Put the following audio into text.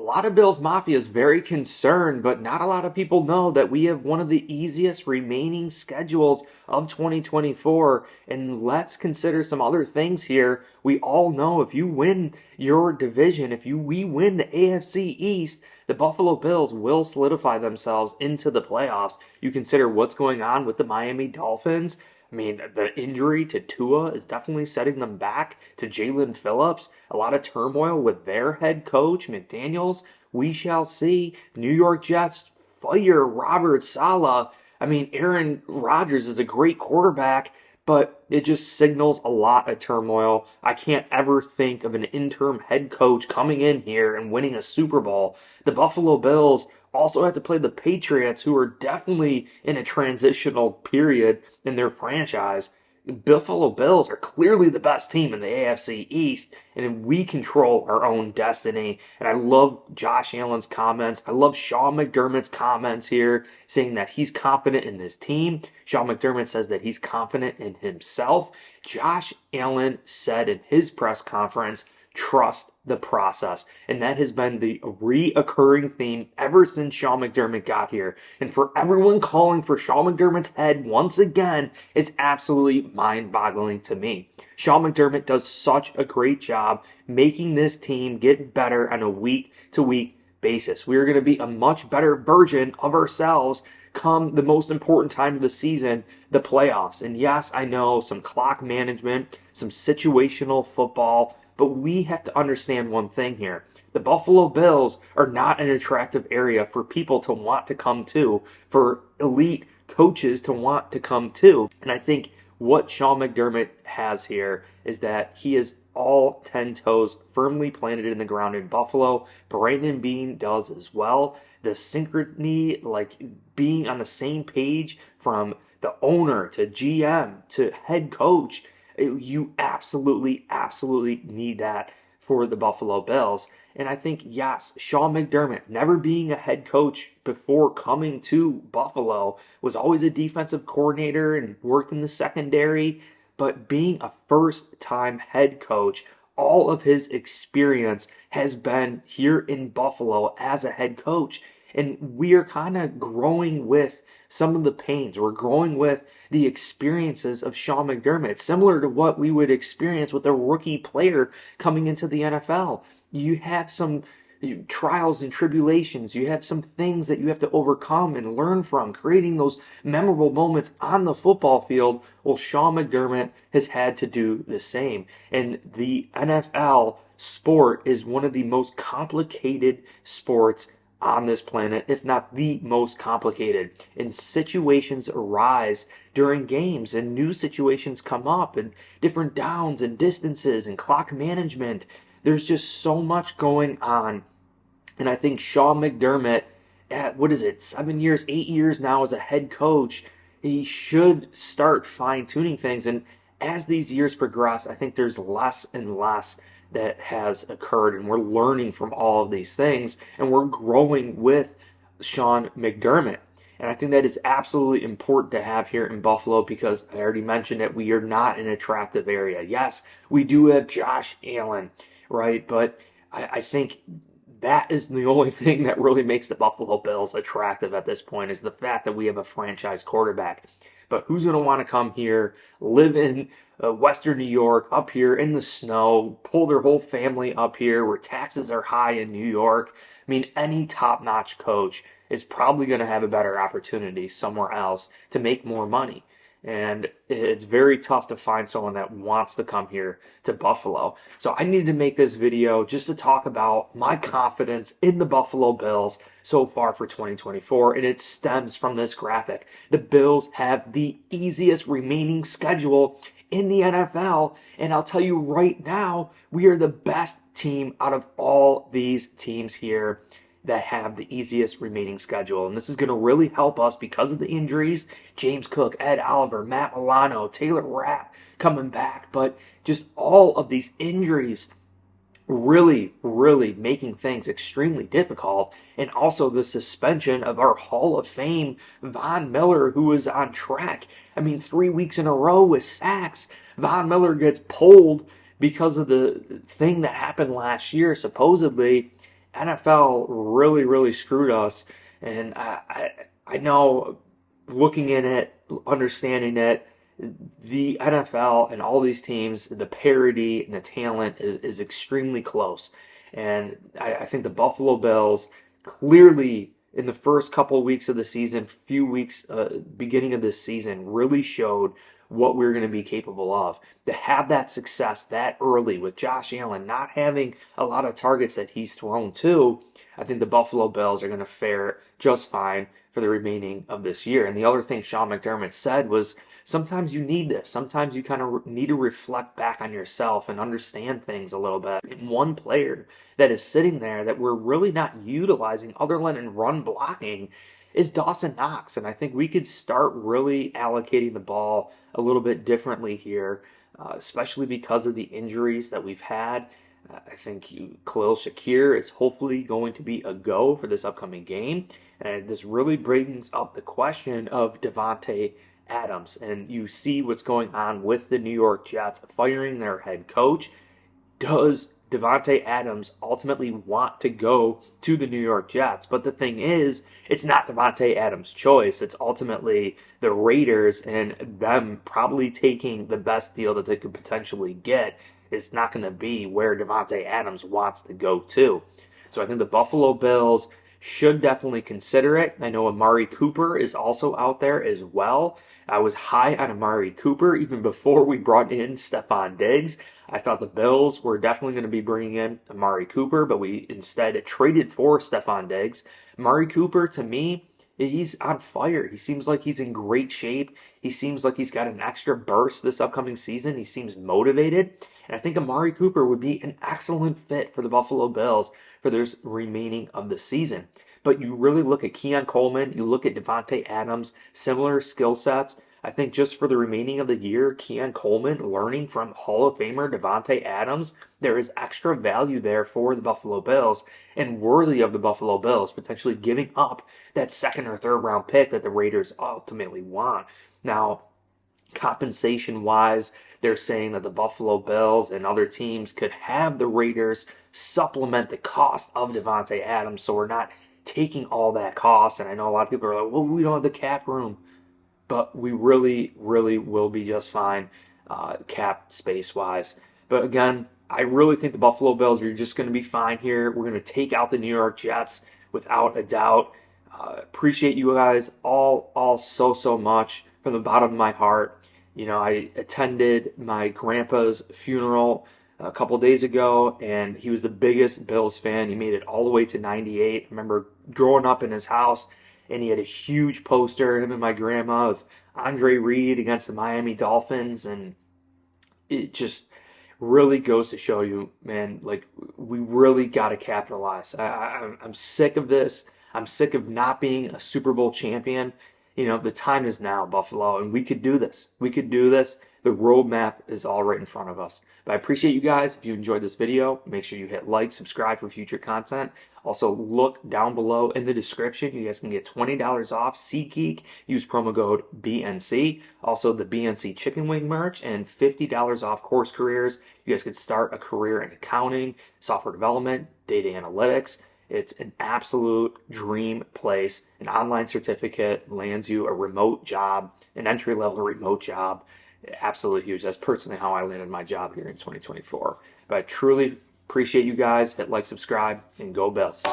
lot of Bills Mafia is very concerned, but not a lot of people know that we have one of the easiest remaining schedules of 2024. And let's consider some other things here. We all know if you win your division, we win the AFC East, the Buffalo Bills will solidify themselves into the playoffs. You consider what's going on with the Miami Dolphins. I mean, the injury to Tua is definitely setting them back, to Jalen Phillips. A lot of turmoil with their head coach, McDaniels. We shall see. New York Jets fire Robert Saleh. I mean, Aaron Rodgers is a great quarterback, but it just signals a lot of turmoil. I can't ever think of an interim head coach coming in here and winning a Super Bowl. The Buffalo Bills also have to play the Patriots, who are definitely in a transitional period in their franchise. Buffalo Bills are clearly the best team in the AFC East, and we control our own destiny. And I love Josh Allen's comments. I love Sean McDermott's comments here, saying that he's confident in this team. Sean McDermott says that he's confident in himself. Josh Allen said in his press conference, trust the process. And that has been the reoccurring theme ever since Sean McDermott got here. And for everyone calling for Sean McDermott's head once again, it's absolutely mind-boggling to me. Sean McDermott does such a great job making this team get better on a week-to-week basis. We are going to be a much better version of ourselves come the most important time of the season, the playoffs. And yes, I know some clock management, some situational football, but we have to understand one thing here. The Buffalo Bills are not an attractive area for people to want to come to, for elite coaches to want to come to. And I think what Sean McDermott has here is that he is all 10 toes firmly planted in the ground in Buffalo. Brandon Beane does as well. The synchrony, like being on the same page from the owner to GM to head coach, you absolutely need that for the Buffalo Bills. And I think, yes, Sean McDermott, never being a head coach before coming to Buffalo, was always a defensive coordinator and worked in the secondary. But being a first-time head coach, all of his experience has been here in Buffalo as a head coach. And we are kind of growing with some of the pains. We're growing with the experiences of Sean McDermott, similar to what we would experience with a rookie player coming into the NFL. You have some trials and tribulations. You have some things that you have to overcome and learn from, creating those memorable moments on the football field. Well, Sean McDermott has had to do the same. And the NFL sport is one of the most complicated sports on this planet, if not the most complicated. And situations arise during games, and new situations come up, and different downs and distances and clock management. There's just so much going on. And I think Sean McDermott, at 7 years, 8 years now as a head coach, he should start fine-tuning things. And as these years progress, I think there's less and less that has occurred, and we're learning from all of these things, and we're growing with Sean McDermott. And I think that is absolutely important to have here in Buffalo, because I already mentioned that we are not an attractive area. Yes, we do have Josh Allen, right? But I think that is the only thing that really makes the Buffalo Bills attractive at this point, is the fact that we have a franchise quarterback. But who's going to want to come here, live in Western New York, up here in the snow, pull their whole family up here where taxes are high in New York? I mean, any top-notch coach is probably going to have a better opportunity somewhere else to make more money. And it's very tough to find someone that wants to come here to Buffalo. So I needed to make this video just to talk about my confidence in the Buffalo Bills so far for 2024. And it stems from this graphic. The Bills have the easiest remaining schedule in the NFL. And I'll tell you right now, we are the best team out of all these teams here that have the easiest remaining schedule. And this is going to really help us because of the injuries. James Cook, Ed Oliver, Matt Milano, Taylor Rapp coming back. But just all of these injuries really making things extremely difficult. And also the suspension of our Hall of Fame, Von Miller, who is on track. I mean, 3 weeks in a row with sacks. Von Miller gets pulled because of the thing that happened last year, supposedly. NFL really, really screwed us. And I know looking in it, understanding it, the NFL and all these teams, the parity and the talent is extremely close. And I think the Buffalo Bills clearly in the first couple of weeks of the season, few weeks, beginning of this season, really showed what we're going to be capable of. To have that success that early with Josh Allen not having a lot of targets that he's thrown to, I think the Buffalo Bills are going to fare just fine for the remaining of this year. And the other thing Sean McDermott said was sometimes you need this. Sometimes you kind of need to reflect back on yourself and understand things a little bit. And one player that is sitting there that we're really not utilizing other than in run blocking is Dawson Knox. And I think we could start really allocating the ball a little bit differently here, especially because of the injuries that we've had. I think Khalil Shakir is hopefully going to be a go for this upcoming game. And this really brings up the question of Davante Adams. And you see what's going on with the New York Jets firing their head coach. Does Davante Adams ultimately want to go to the New York Jets? But the thing is, it's not Davante Adams' choice. It's ultimately the Raiders and them probably taking the best deal that they could potentially get. It's not going to be where Davante Adams wants to go to. So I think the Buffalo Bills should definitely consider it. I know Amari Cooper is also out there as well. I was high on Amari Cooper even before we brought in Stephon Diggs. I thought the Bills were definitely going to be bringing in Amari Cooper, but we instead traded for Stephon Diggs. Amari Cooper, to me, he's on fire. He seems like he's in great shape. He seems like he's got an extra burst this upcoming season. He seems motivated. And I think Amari Cooper would be an excellent fit for the Buffalo Bills for this remaining of the season. But you really look at Keon Coleman, you look at Davante Adams, similar skill sets. I think just for the remaining of the year, Keon Coleman learning from Hall of Famer Davante Adams, there is extra value there for the Buffalo Bills and worthy of the Buffalo Bills, potentially giving up that second or third round pick that the Raiders ultimately want. Now, compensation-wise, they're saying that the Buffalo Bills and other teams could have the Raiders supplement the cost of Davante Adams, so we're not taking all that cost. And I know a lot of people are like, well, we don't have the cap room. But we really, really will be just fine cap space-wise. But again, I really think the Buffalo Bills are just going to be fine here. We're going to take out the New York Jets without a doubt. Appreciate you guys all so much from the bottom of my heart. You know, I attended my grandpa's funeral a couple days ago, and he was the biggest Bills fan. He made it all the way to 98. I remember growing up in his house, and he had a huge poster, him and my grandma, of Andre Reed against the Miami Dolphins, and it just really goes to show you, man, like, we really got to capitalize. I'm sick of this. I'm sick of not being a Super Bowl champion. You know, the time is now, Buffalo, and we could do this. We could do this. The roadmap is all right in front of us. But I appreciate you guys. If you enjoyed this video, make sure you hit like, subscribe for future content. Also, look down below in the description. You guys can get $20 off Geek. Use promo code BNC. Also, the BNC chicken wing merch and $50 off course careers. You guys could start a career in accounting, software development, data analytics. It's an absolute dream place. An online certificate lands you a remote job, an entry-level remote job. Absolutely huge. That's personally how I landed my job here in 2024. But I truly appreciate you guys. Hit like, subscribe, and go Bills.